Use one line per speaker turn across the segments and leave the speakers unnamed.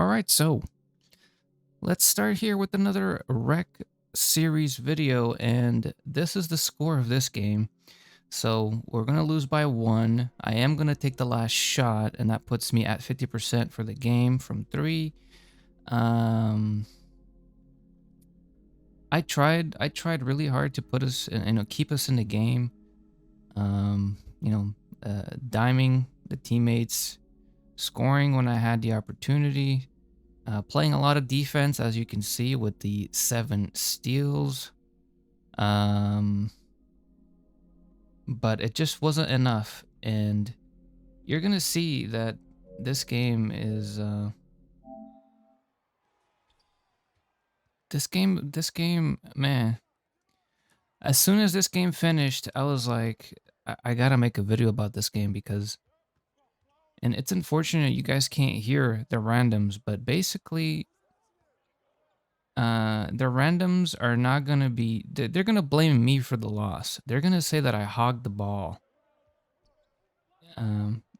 All right, so let's start here with another rec series video, and this is the score of this game. So we're gonna lose by 1. I am gonna take the last shot, and that puts me at 50% for the game from 3. Um, I tried really hard to put us, keep us in the game. Um, you know, diming the teammates, scoring when I had the opportunity. Playing a lot of defense, as you can see, with the 7 steals. Um, but it just wasn't enough. And you're going to see that this game is... this game, man. As soon as this game finished, I was like, I gotta make a video about this game because... And it's unfortunate you guys can't hear the randoms, but basically the randoms are not gonna be, they're gonna blame me for the loss. They're gonna say that I hogged the ball.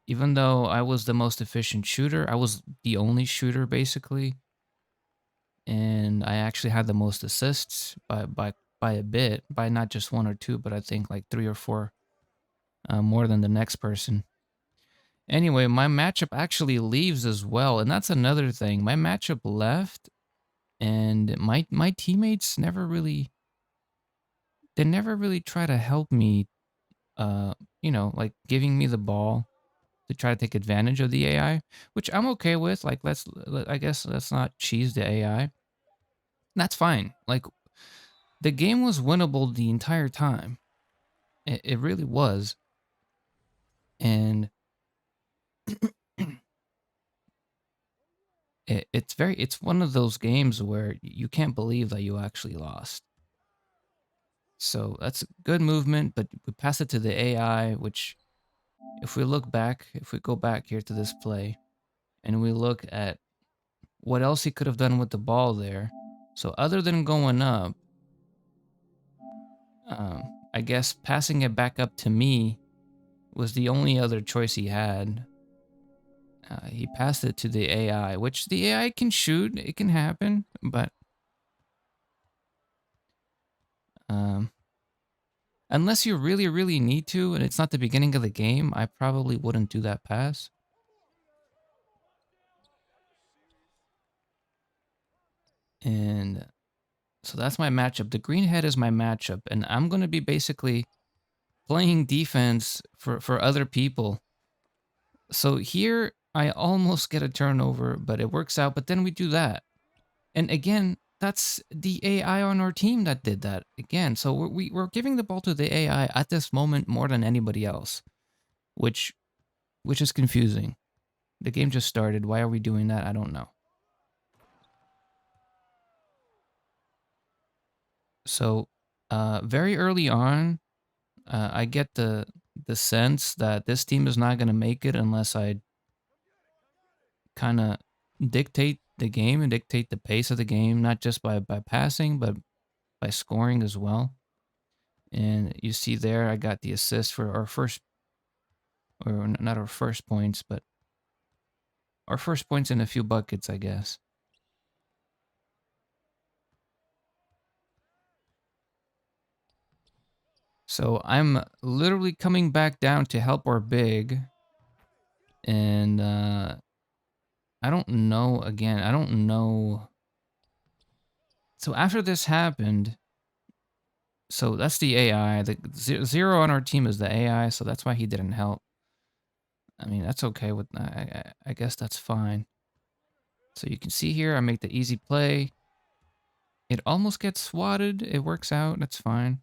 Even though I was the most efficient shooter, I was the only shooter basically, and I actually had the most assists by a bit, by not just 1 or 2, but I think like 3 or 4 more than the next person. Anyway, my matchup actually leaves as well, and that's another thing. My matchup left, and my teammates never really, they never really try to help me, like giving me the ball to try to take advantage of the AI, which I'm okay with. Like, I guess let's not cheese the AI. That's fine. Like, the game was winnable the entire time. It really was. And it's one of those games where you can't believe that you actually lost. So that's good movement, but we pass it to the AI, which if we look back, if we go back here to this play and we look at what else he could have done with the ball there. So other than going up, I guess passing it back up to me was the only other choice he had. He passed it to the AI, which the AI can shoot. It can happen, but unless you really, really need to, and it's not the beginning of the game, I probably wouldn't do that pass. And so that's my matchup. The green head is my matchup, and I'm going to be basically playing defense for other people. So here I almost get a turnover, but it works out. But then we do that. And again, that's the AI on our team that did that again. So we're giving the ball to the AI at this moment more than anybody else, which is confusing. The game just started. Why are we doing that? I don't know. So very early on, I get the sense that this team is not going to make it unless I kind of dictate the game and dictate the pace of the game, not just by passing, but by scoring as well. And you see there, I got the assist for our first, or not our first points, but our first points in a few buckets, I guess. So I'm literally coming back down to help our big. And I don't know, again, I don't know. So after this happened, so that's the AI. The 0 on our team is the AI, so that's why he didn't help. I mean, that's okay with, I guess that's fine. So you can see here, I make the easy play. It almost gets swatted. It works out. That's fine.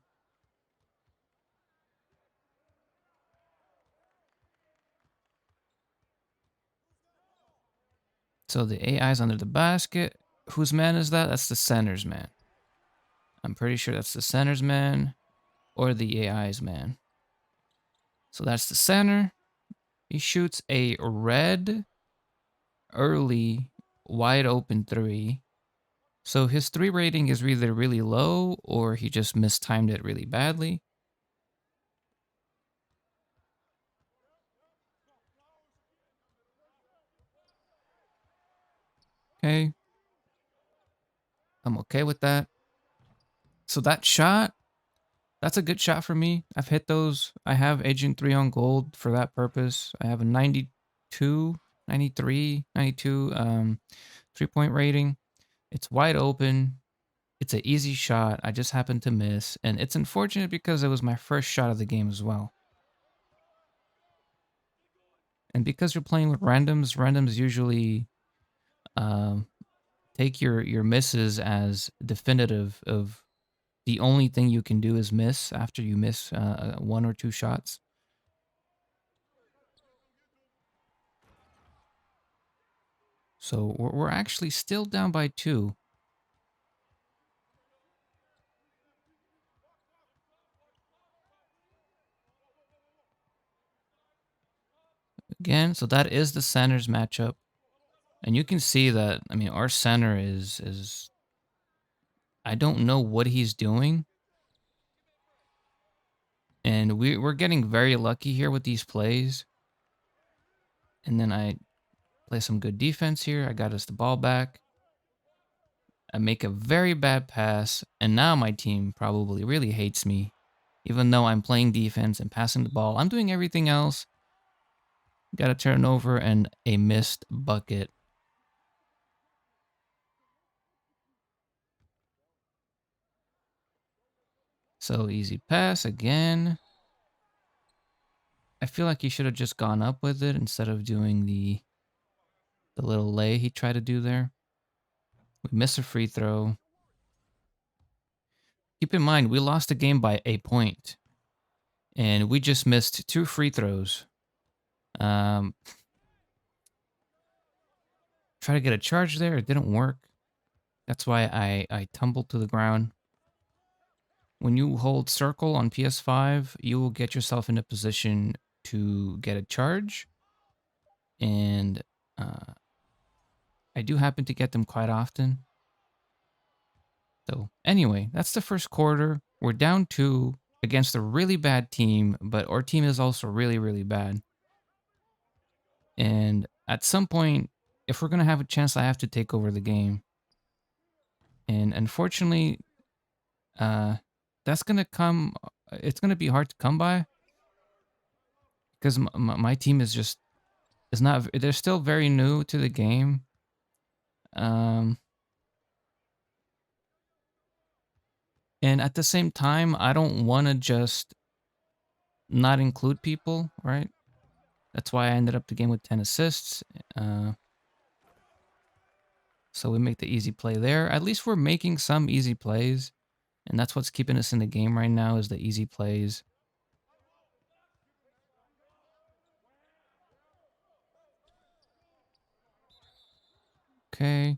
So the AI's under the basket. Whose man is that? That's the center's man. I'm pretty sure that's the center's man or the AI's man. So that's the center. He shoots a red early wide open 3. So his 3 rating is either really low or he just mistimed it really badly. Okay. I'm okay with that. So that shot, that's a good shot for me. I've hit those. I have Agent 3 on gold for that purpose. I have a 92, 93, 92 3-point rating. It's wide open. It's an easy shot. I just happened to miss. And it's unfortunate because it was my first shot of the game as well. And because you're playing with randoms, randoms usually um, take your misses as definitive of the only thing you can do is miss after you miss one or two shots. So we're actually still down by 2. Again, so that is the centers matchup. And you can see that, I mean, our center is I don't know what he's doing. And we're getting very lucky here with these plays. And then I play some good defense here. I got us the ball back. I make a very bad pass. And now my team probably really hates me. Even though I'm playing defense and passing the ball, I'm doing everything else. Got a turnover and a missed bucket. So easy pass again. I feel like he should have just gone up with it instead of doing the little lay he tried to do there. We miss a free throw. Keep in mind, we lost the game by a point. And we just missed 2 free throws. Try to get a charge there. It didn't work. That's why I tumbled to the ground. When you hold circle on PS5, you will get yourself in a position to get a charge. And I do happen to get them quite often. So anyway, that's the first quarter. We're down 2 against a really bad team, but our team is also really, really bad. And at some point, if we're going to have a chance, I have to take over the game. And unfortunately, that's going to come, it's going to be hard to come by because my team is not, they're still very new to the game. And at the same time, I don't want to just not include people, right? That's why I ended up the game with 10 assists. So we make the easy play there. At least we're making some easy plays. And that's what's keeping us in the game right now is the easy plays. Okay.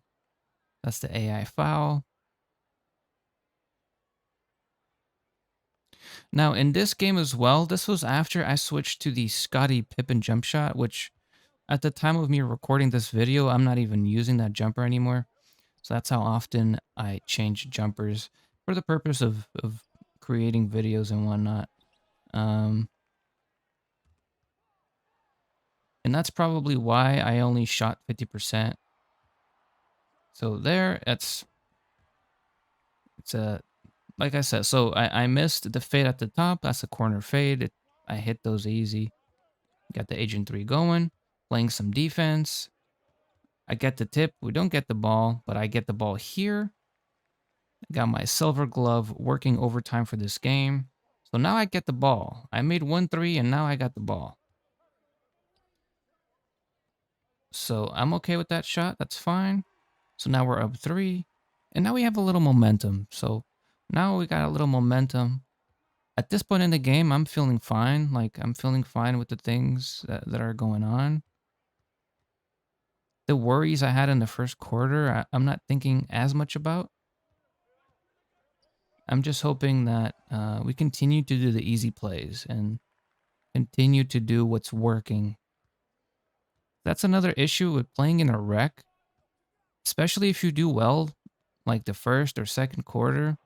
That's the AI foul. Now, in this game as well, this was after I switched to the Scottie Pippen jump shot, which at the time of me recording this video, I'm not even using that jumper anymore. So that's how often I change jumpers for the purpose of creating videos and whatnot. And that's probably why I only shot 50%. So there, it's a, like I said, so I missed the fade at the top. That's a corner fade. I hit those easy. Got the Agent 3 going, playing some defense. I get the tip. We don't get the ball, but I get the ball here. I got my silver glove working overtime for this game. So now I get the ball. I made 1-3 and now I got the ball. So I'm okay with that shot. That's fine. So now we're up 3. And now we have a little momentum. So now we got a little momentum. At this point in the game, I'm feeling fine. Like, I'm feeling fine with the things that are going on. The worries I had in the first quarter, I'm not thinking as much about. I'm just hoping that we continue to do the easy plays and continue to do what's working. That's another issue with playing in a rec, especially if you do well, like the first or second quarter.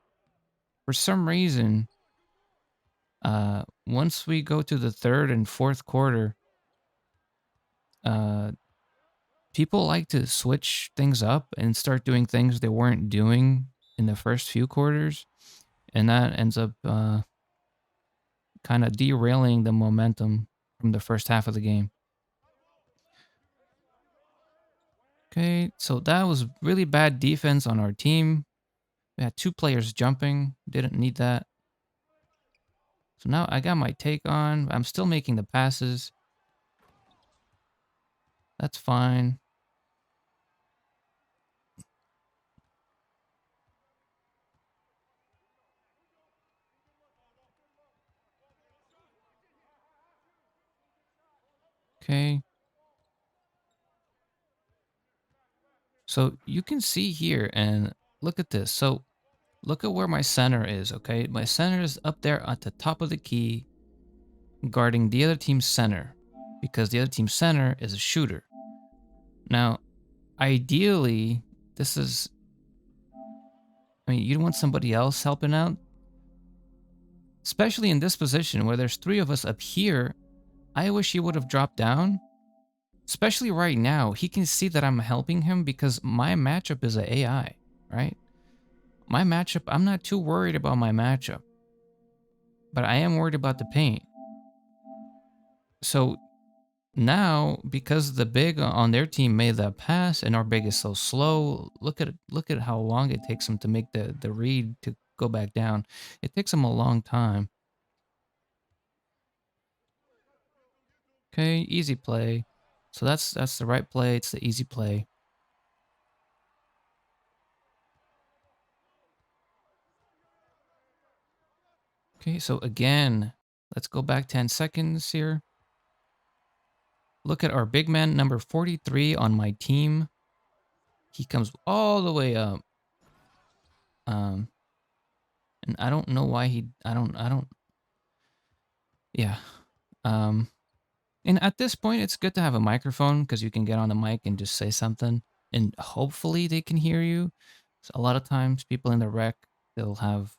For some reason, once we go to the third and fourth quarter, people like to switch things up and start doing things they weren't doing in the first few quarters, and that ends up kind of derailing the momentum from the first half of the game. Okay, so that was really bad defense on our team. We had two players jumping, didn't need that. So now I got my take on. I'm still making the passes. That's fine. Okay. So you can see here and look at this. So look at where my center is, okay? My center is up there at the top of the key guarding the other team's center because the other team's center is a shooter. Now, ideally, this is, I mean, you don't want somebody else helping out, especially in this position where there's three of us up here. I wish he would have dropped down, especially right now. He can see that I'm helping him because my matchup is a AI, right? My matchup, I'm not too worried about my matchup, but I am worried about the paint. So now, because the big on their team made that pass and our big is so slow, look at how long it takes him to make the read to go back down. It takes him a long time. Okay, easy play. So that's the right play. It's the easy play. Okay, so again, let's go back 10 seconds here. Look at our big man, number 43 on my team. He comes all the way up. Um, and I don't know why yeah. Um, and at this point, it's good to have a microphone because you can get on the mic and just say something and hopefully they can hear you. So a lot of times people in the rec, they'll have,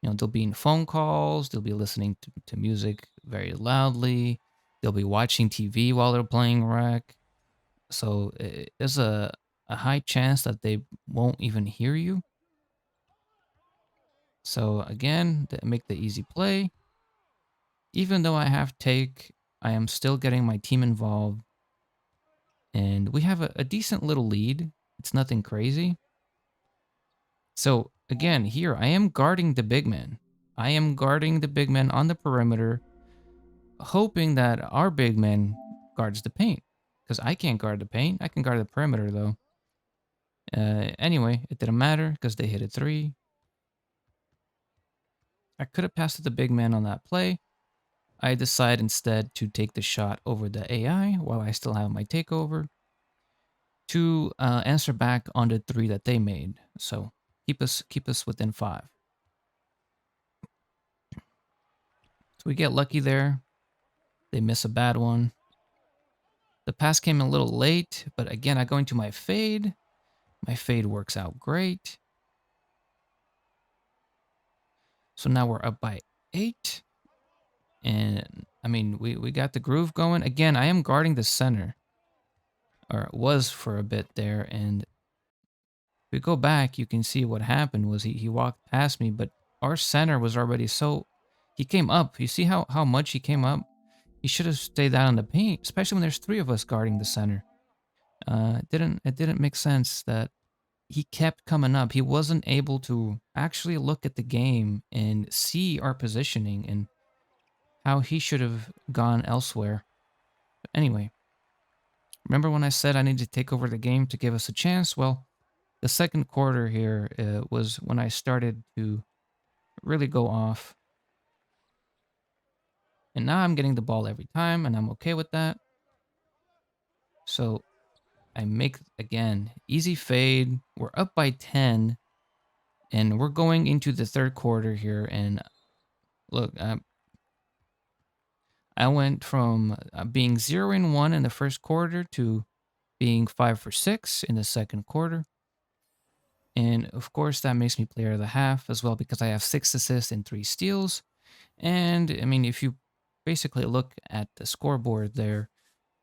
they'll be in phone calls, they'll be listening to music very loudly, they'll be watching TV while they're playing rec. So there's a high chance that they won't even hear you. So again, make the easy play. Even though I have take, I am still getting my team involved. And we have a decent little lead. It's nothing crazy. So again, here I am guarding the big man. I am guarding the big man on the perimeter, hoping that our big man guards the paint. Because I can't guard the paint. I can guard the perimeter though. Anyway, it didn't matter because they hit a three. I could have passed to the big man on that play. I decide instead to take the shot over the AI while I still have my takeover to answer back on the three that they made. So keep us within five. So we get lucky there. They miss a bad one. The pass came a little late, but again, I go into my fade. My fade works out great. So now we're up by 8. And I mean, we got the groove going. Again, I am guarding the center. Or was for a bit there. And if we go back, you can see what happened was he walked past me, but our center was already so... He came up. You see how much he came up? He should have stayed down in the paint, especially when there's 3 of us guarding the center. It didn't make sense that he kept coming up. He wasn't able to actually look at the game and see our positioning and how he should have gone elsewhere. But anyway, remember when I said I needed to take over the game to give us a chance? Well, the second quarter here was when I started to really go off. And now I'm getting the ball every time, and I'm okay with that. So I make, again, easy fade. We're up by 10, and we're going into the third quarter here. And look, I went from being 0-1 in the first quarter to being 5 for 6 in the second quarter. And of course, that makes me player of the half as well because I have 6 assists and 3 steals. And I mean, if you basically look at the scoreboard there,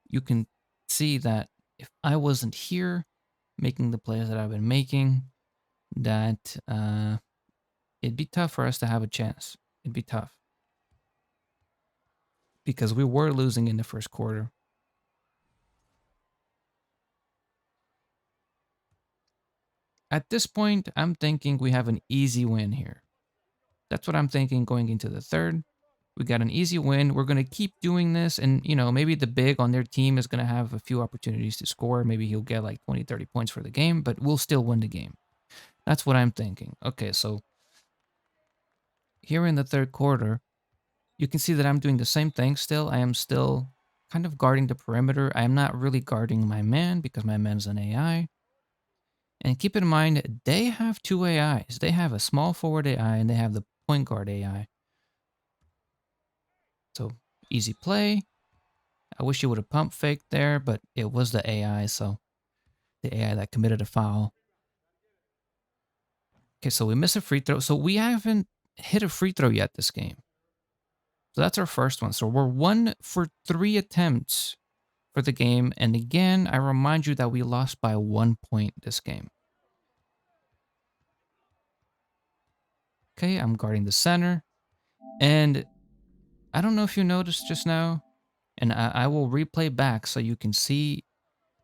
you can see that if I wasn't here making the plays that I've been making, that it'd be tough for us to have a chance. It'd be tough because we were losing in the first quarter. At this point, I'm thinking we have an easy win here. That's what I'm thinking going into the third. We got an easy win. We're going to keep doing this. And, maybe the big on their team is going to have a few opportunities to score. Maybe he'll get like 20, 30 points for the game, but we'll still win the game. That's what I'm thinking. Okay, so here in the third quarter, you can see that I'm doing the same thing still. I am still kind of guarding the perimeter. I am not really guarding my man because my man's an AI. And keep in mind, they have two AIs. They have a small forward AI and they have the point guard AI. So easy play. I wish you would have pump faked there, but it was the AI, so the AI that committed a foul. Okay, so we miss a free throw. So we haven't hit a free throw yet this game. So that's our first one. So we're 1 for 3 attempts for the game. And again, I remind you that we lost by 1 point this game. Okay, I'm guarding the center. And I don't know if you noticed just now, and I will replay back so you can see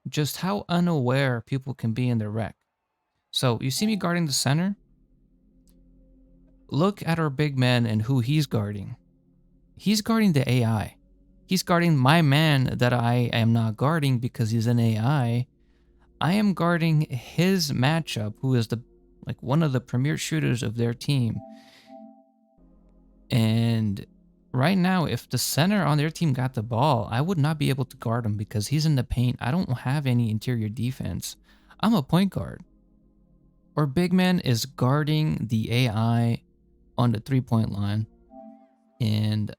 just how unaware people can be in their rec. So you see me guarding the center? Look at our big man and who he's guarding. He's guarding the AI. He's guarding my man that I am not guarding because he's an AI. I am guarding his matchup, who is one of the premier shooters of their team. And right now, if the center on their team got the ball, I would not be able to guard him because he's in the paint. I don't have any interior defense. I'm a point guard. Our big man is guarding the AI on the 3-point line. And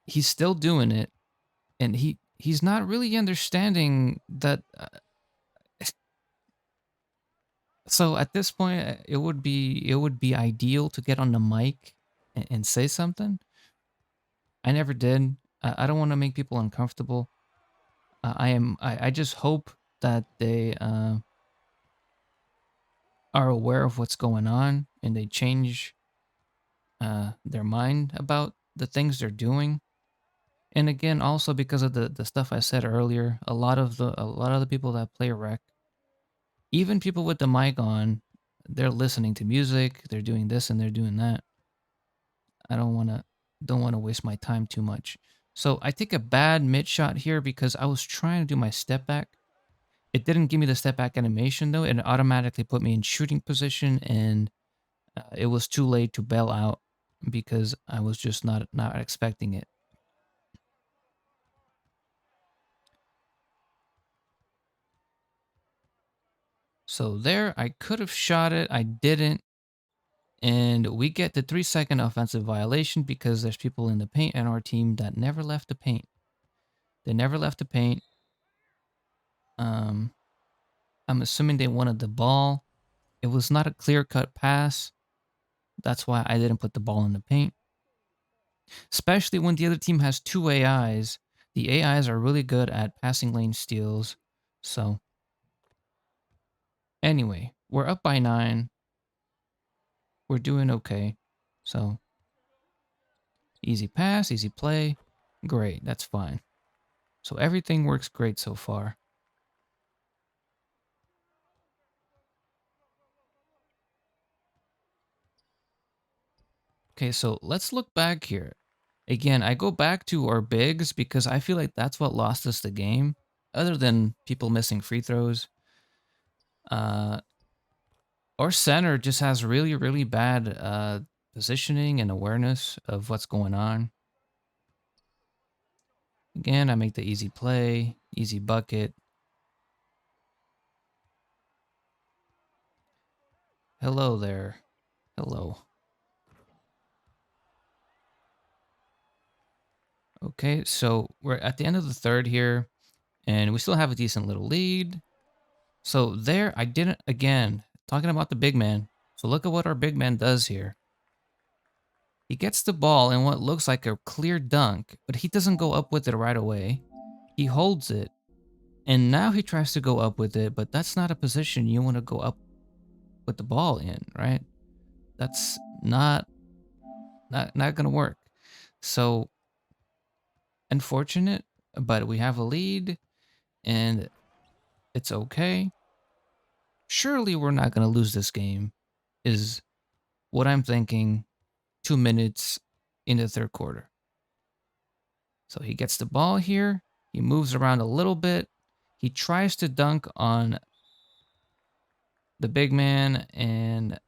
he's still doing it. And he's not really understanding that. So at this point, it would be ideal to get on the mic and say something. I never did. I don't want to make people uncomfortable. I just hope that they are aware of what's going on and they change their mind about the things they're doing. And again, also because of the stuff I said earlier, a lot of the people that play rec, even people with the mic on, they're listening to music, they're doing this and they're doing that. I don't want to waste my time too much. So I take a bad mid shot here because I was trying to do my step back. It didn't give me the step back animation though. It automatically put me in shooting position, and it was too late to bail out because I was just not expecting it. So there, I could have shot it. I didn't. And we get the 3-second offensive violation because there's people in the paint on our team that never left the paint. They never left the paint. I'm assuming they wanted the ball. It was not a clear-cut pass. That's why I didn't put the ball in the paint. Especially when the other team has two AIs. The AIs are really good at passing lane steals. So, anyway, we're up by 9. We're doing okay. So, easy pass, easy play. Great, that's fine. So everything works great so far. Okay, so let's look back here. Again, I go back to our bigs because I feel like that's what lost us the game, other than people missing free throws. Our center just has really, really bad positioning and awareness of what's going on. Again, I make the easy play, easy bucket. Hello there. Hello. Okay, so we're at the end of the third here, and we still have a decent little lead. So there, I didn't, again, talking about the big man. So look at what our big man does here. He gets the ball in what looks like a clear dunk, but he doesn't go up with it right away. He holds it, And now he tries to go up with it, but that's not a position you want to go up with the ball in, right? That's not gonna work. So unfortunate, but we have a lead and it's okay. Surely we're not gonna lose this game, is what I'm thinking 2 minutes in the third quarter. So he gets the ball here. He moves around a little bit. He tries to dunk on the big man, and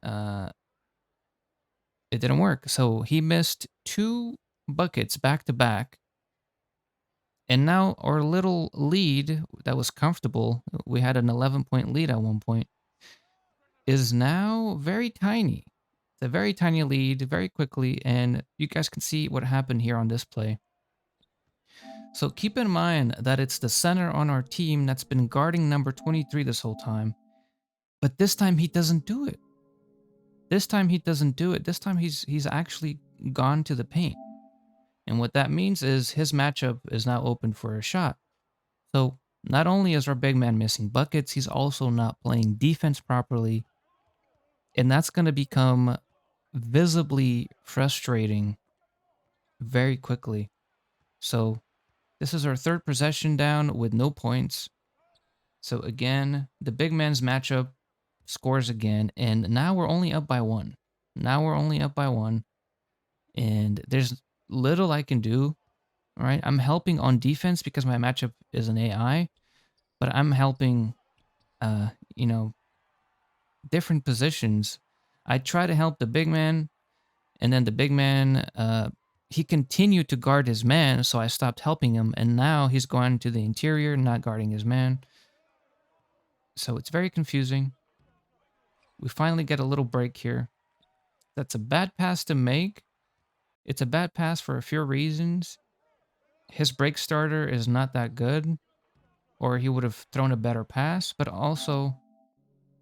it didn't work. So he missed 2 buckets back to back. And now our little lead that was comfortable, we had an 11-point lead at one point, is now very tiny. It's a very tiny lead very quickly, and you guys can see what happened here on this play. So keep in mind that it's the center on our team that's been guarding number 23 this whole time. But this time he doesn't do it. This time he doesn't do it. This time he's actually gone to the paint. And what that means is his matchup is now open for a shot. So not only is our big man missing buckets, he's also not playing defense properly. And that's going to become visibly frustrating very quickly. So this is our third possession down with no points. So again, the big man's matchup scores again, and now we're only up by 1. Now we're only up by 1, and there's little I can do. All right, I'm helping on defense because my matchup is an AI, but I'm helping, you know, different positions. I try to help the big man, and then the big man, he continued to guard his man, so I stopped helping him, and now he's going to the interior, not guarding his man. So it's very confusing. We finally get a little break here. That's a bad pass to make. It's a bad pass for a few reasons. His break starter is not that good, or he would have thrown a better pass, but also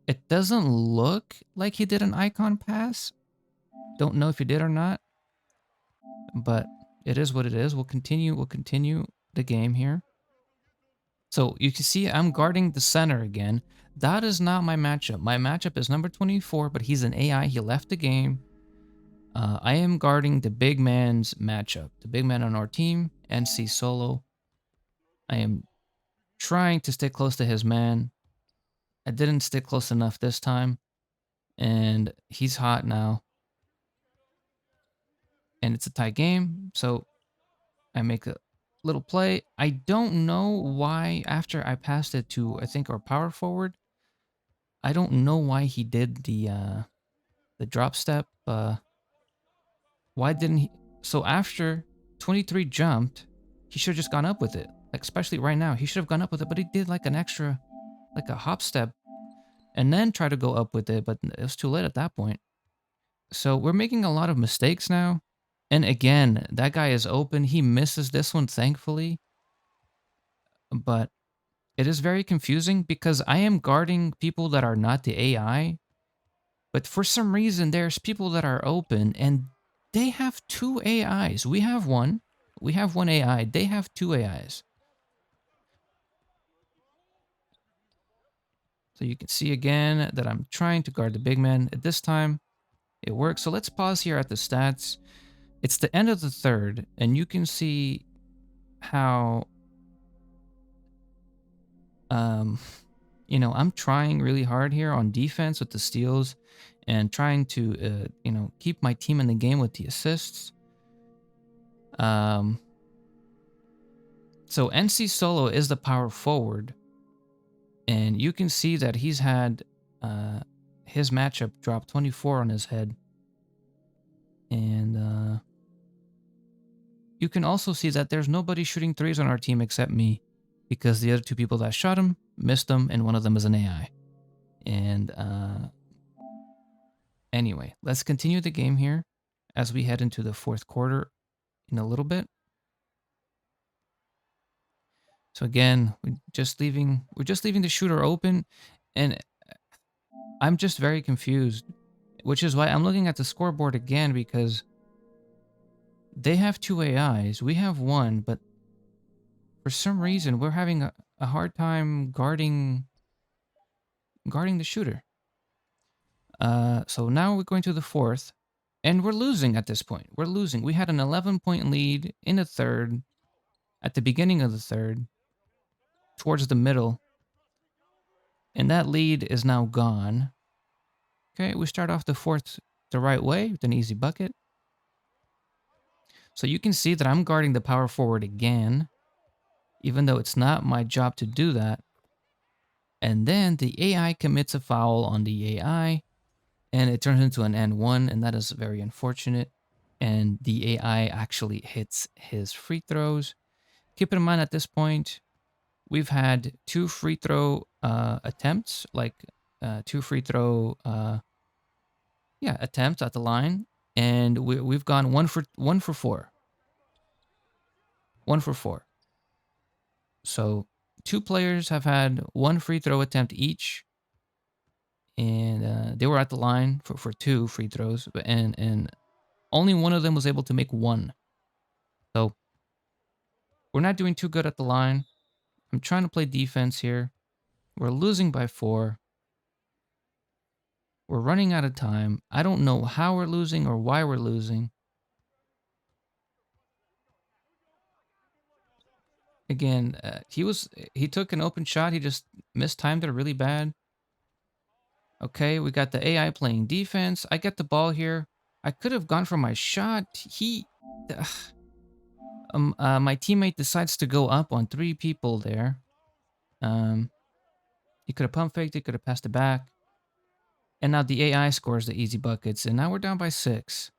it doesn't look like he did an icon pass. Don't know if he did or not, but it is what it is. We'll continue the game here. So you can see I'm guarding the center again. That is not my matchup. My matchup is number 24, but he's an AI. He left the game. I am guarding the big man's matchup. The big man on our team, NC Solo. I am trying to stick close to his man. I didn't stick close enough this time. And he's hot now. And it's a tie game. So I make a little play. I don't know why after I passed it to, I think, our power forward. I don't know why he did the drop step. Why didn't he? So after 23 jumped, he should have just gone up with it. Like, especially right now, he should have gone up with it, but he did like an extra, like a hop step, and then try to go up with it, but it was too late at that point. So we're making a lot of mistakes now. And again, that guy is open. He misses this one, thankfully. But it is very confusing because I am guarding people that are not the AI. But for some reason, there's people that are open and they have 2 AIs. We have one. We have 1 AI. They have 2 AIs. So you can see again that I'm trying to guard the big man. At this time, it works. So let's pause here at the stats. It's the end of the third, and you can see how, I'm trying really hard here on defense with the steals and trying to, keep my team in the game with the assists. So NC Solo is the power forward, and you can see that he's had his matchup drop 24 on his head. And you can also see that there's nobody shooting threes on our team except me, because the other 2 people that shot him missed them, and one of them is an AI. And anyway, let's continue the game here as we head into the fourth quarter in a little bit. So again, we're just leaving the shooter open, and I'm just very confused, which is why I'm looking at the scoreboard again, because they have 2 AIs, we have 1, but for some reason we're having a hard time guarding the shooter. So now we're going to the fourth, and we're losing at this point. We're losing. We had an 11-point lead in the third, at the beginning of the third, towards the middle, and that lead is now gone. Okay, we start off the fourth the right way with an easy bucket. So you can see that I'm guarding the power forward again, even though it's not my job to do that. And then the AI commits a foul on the AI, and it turns into an N1, and that is very unfortunate. And the AI actually hits his free throws. Keep in mind at this point, we've had 2 free throw attempts, like 2 free throw attempts at the line, and we've gone 1 for 4. 1 for 4. So 2 players have had 1 free throw attempt each, and they were at the line for 2 free throws, and only one of them was able to make 1. So we're not doing too good at the line. I'm trying to play defense here. We're losing by 4. We're running out of time. I don't know how we're losing or why we're losing. Again, he took an open shot. He just mistimed it really bad. Okay, we got the AI playing defense. I get the ball here. I could have gone for my shot. My teammate decides to go up on 3 people there. He could have pump faked. He could have passed it back. And now the AI scores the easy buckets, and now we're down by 6.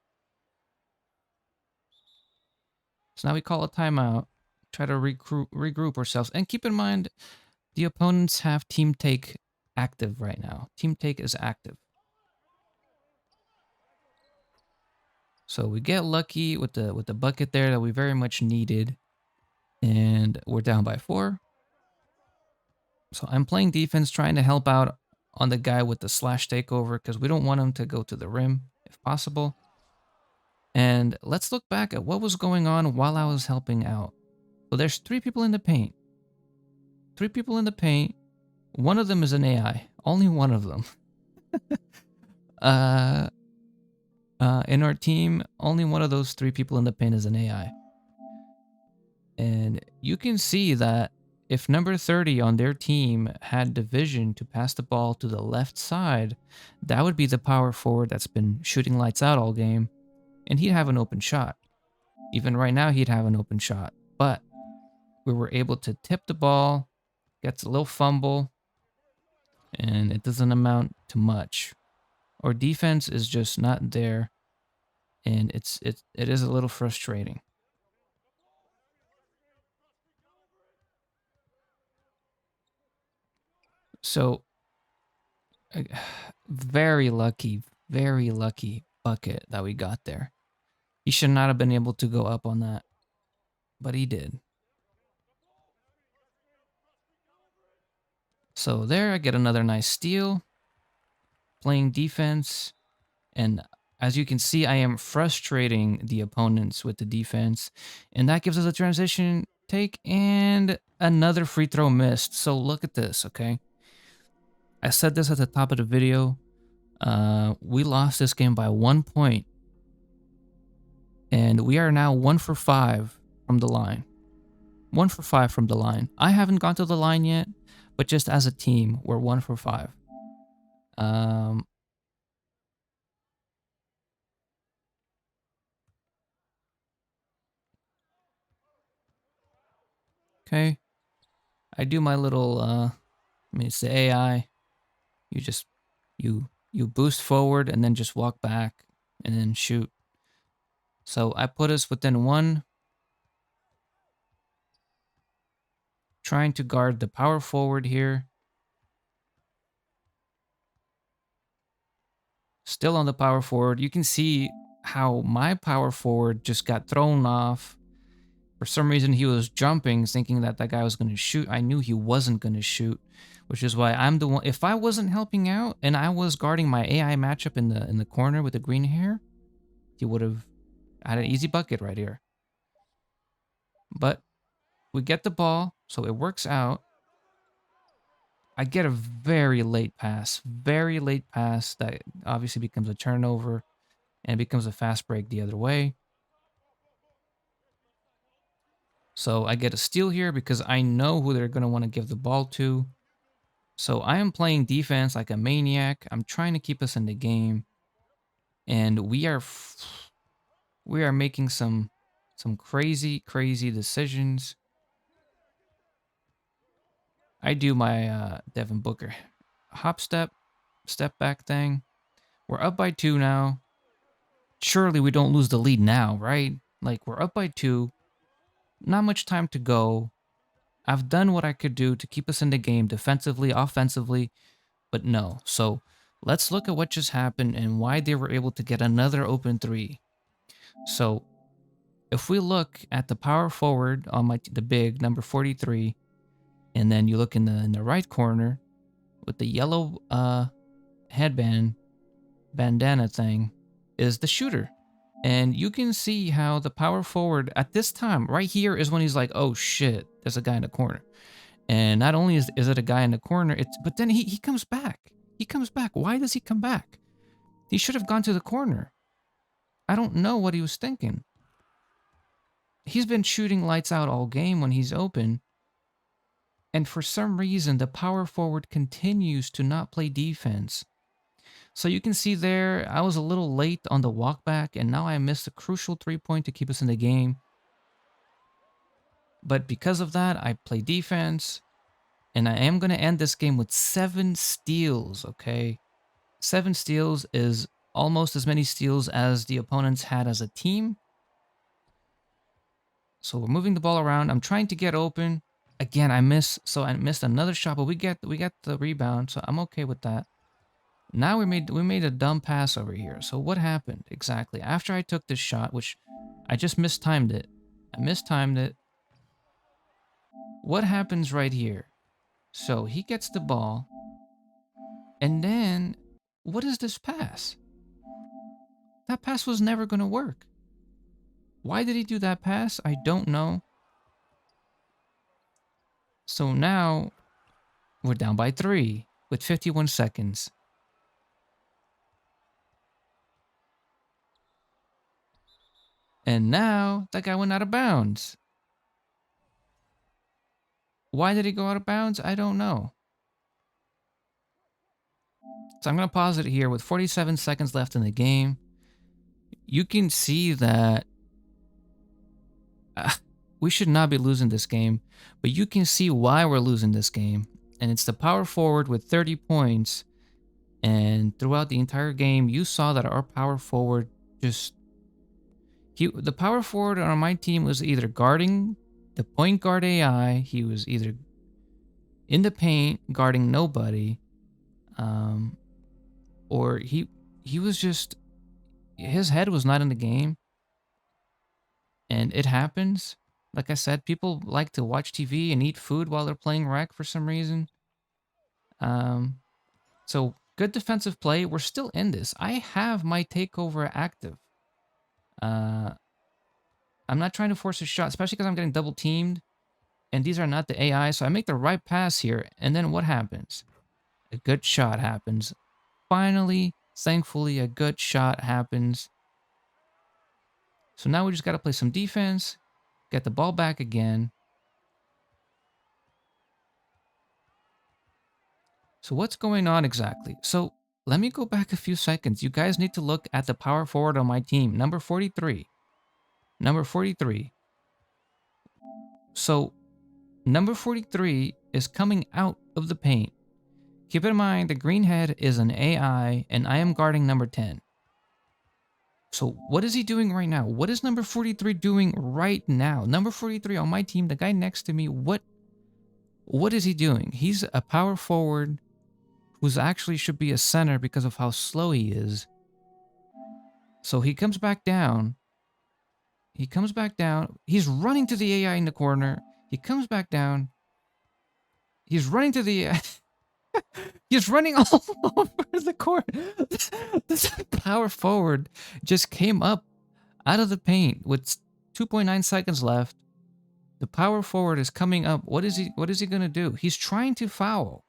So now we call a timeout, try to regroup ourselves. And keep in mind, the opponents have Team Take active right now. Team Take is active. So we get lucky with the bucket there that we very much needed. And we're down by 4. So I'm playing defense, trying to help out on the guy with the slash takeover because we don't want him to go to the rim if possible. And let's look back at what was going on while I was helping out. So there's 3 people in the paint. 3 people in the paint. One of them is an AI. Only one of them. In our team, only one of those 3 people in the paint is an AI. And you can see that if number 30 on their team had the vision to pass the ball to the left side, that would be the power forward that's been shooting lights out all game, and he'd have an open shot. Even right now, he'd have an open shot. But we were able to tip the ball, gets a little fumble, and it doesn't amount to much. Our defense is just not there, and it is a little frustrating. So, very lucky bucket that we got there. He should not have been able to go up on that, but he did. So there, I get another nice steal, playing defense, and as you can see, I am frustrating the opponents with the defense, and that gives us a transition take and another free throw missed. So look at this, okay? I said this at the top of the video. We lost this game by 1 point, and we are now 1 for 5 from the line. 1 for 5 from the line. I haven't gone to the line yet, but just as a team, we're 1 for 5. Okay. I do my little, I mean, it's the AI. You just, you boost forward and then just walk back and then shoot. So I put us within 1. Trying to guard the power forward here. Still on the power forward. You can see how my power forward just got thrown off. For some reason, he was jumping, thinking that guy was going to shoot. I knew he wasn't going to shoot, which is why I'm the one. If I wasn't helping out and I was guarding my AI matchup in the corner with the green hair, he would have had an easy bucket right here. But we get the ball, so it works out. I get a very late pass. Very late pass that obviously becomes a turnover and becomes a fast break the other way. So I get a steal here because I know who they're going to want to give the ball to. So I am playing defense like a maniac. I'm trying to keep us in the game, and we are making some crazy decisions. I do my Devin Booker hop step back thing. We're up by 2 now. Surely we don't lose the lead now, right? Like, we're up by 2. Not much time to go. I've done what I could do to keep us in the game defensively, offensively, but no. So let's look at what just happened and why they were able to get another open 3. So if we look at the power forward on the big number 43, and then you look in the right corner with the yellow headband bandana thing is the shooter. And you can see how the power forward at this time right here is when he's like, oh shit, there's a guy in the corner. And not only is it a guy in the corner, but then he comes back. He comes back. Why does he come back? He should have gone to the corner. I don't know what he was thinking. He's been shooting lights out all game when he's open. And for some reason, the power forward continues to not play defense. So you can see there, I was a little late on the walk back, and now I missed a crucial 3-point to keep us in the game. But because of that, I play defense, and I am going to end this game with 7 steals, okay? 7 steals is almost as many steals as the opponents had as a team. So we're moving the ball around. I'm trying to get open. Again, I missed another shot, but we get the rebound, so I'm okay with that. Now we made a dumb pass over here. So what happened exactly? After I took this shot, which I just mistimed it. What happens right here? So he gets the ball. And then, what is this pass? That pass was never going to work. Why did he do that pass? I don't know. So now, we're down by 3 with 51 seconds. And now, that guy went out of bounds. Why did he go out of bounds? I don't know. So I'm going to pause it here with 47 seconds left in the game. You can see that we should not be losing this game, but you can see why we're losing this game. And it's the power forward with 30 points. And throughout the entire game, you saw that our power forward the power forward on my team was either guarding the point guard AI, he was either in the paint guarding nobody, or he was just, his head was not in the game. And it happens. Like I said, people like to watch TV and eat food while they're playing rec for some reason. So good defensive play. We're still in this. I have my takeover active. I'm not trying to force a shot, especially because I'm getting double teamed. And these are not the AI, so I make the right pass here. And then what happens? A good shot happens. Finally, thankfully, a good shot happens. So now we just got to play some defense, get the ball back again. So what's going on exactly? So let me go back a few seconds. You guys need to look at the power forward on my team, number 43. Number 43. So number 43 is coming out of the paint. Keep in mind, the green head is an AI, and I am guarding number 10. So what is he doing right now? What is number 43 doing right now? Number 43 on my team, the guy next to me, what is he doing? He's a power forward who's actually should be a center because of how slow he is. So he comes back down. He's running to the AI in the corner. He comes back down. He's running to the... He's running all over the court. This power forward just came up out of the paint with 2.9 seconds left. The power forward is coming up. What is he going to do? He's trying to foul.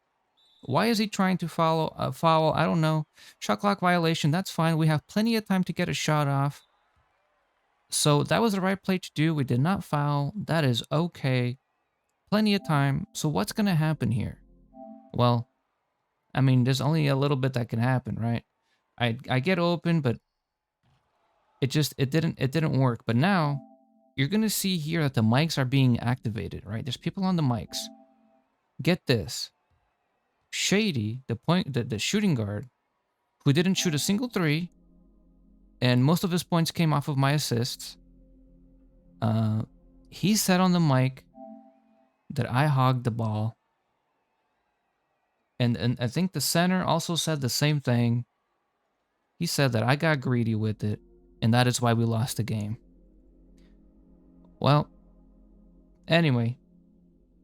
Why is he trying to foul? I don't know. Shot clock violation. That's fine. We have plenty of time to get a shot off. So that was the right play to do. We did not foul. That is okay. Plenty of time. So what's going to happen here? Well, I mean, there's only a little bit that can happen, right? I get open, but it didn't work. But now you're going to see here that the mics are being activated, right? There's people on the mics. Get this. Shady, the shooting guard, who didn't shoot a single three, and most of his points came off of my assists. He said on the mic that I hogged the ball. And I think the center also said the same thing. He said that I got greedy with it, and that is why we lost the game. Well, anyway,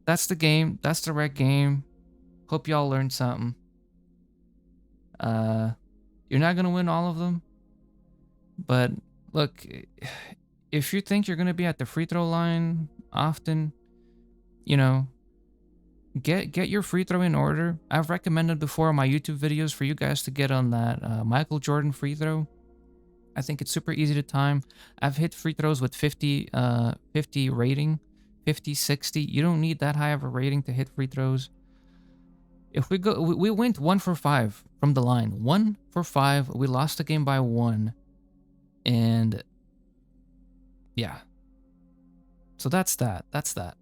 that's the game. That's the rec game. Hope y'all learned something. You're not gonna win all of them, but look, if you think you're gonna be at the free throw line often, you know, get your free throw in order. I've recommended before on my YouTube videos for you guys to get on that Michael Jordan free throw. I think it's super easy to time. I've hit free throws with 50 rating, 50, 60. You don't need that high of a rating to hit free throws. If we went 1 for 5 from the line. 1 for 5. We lost the game by 1. And yeah. So that's that. That's that.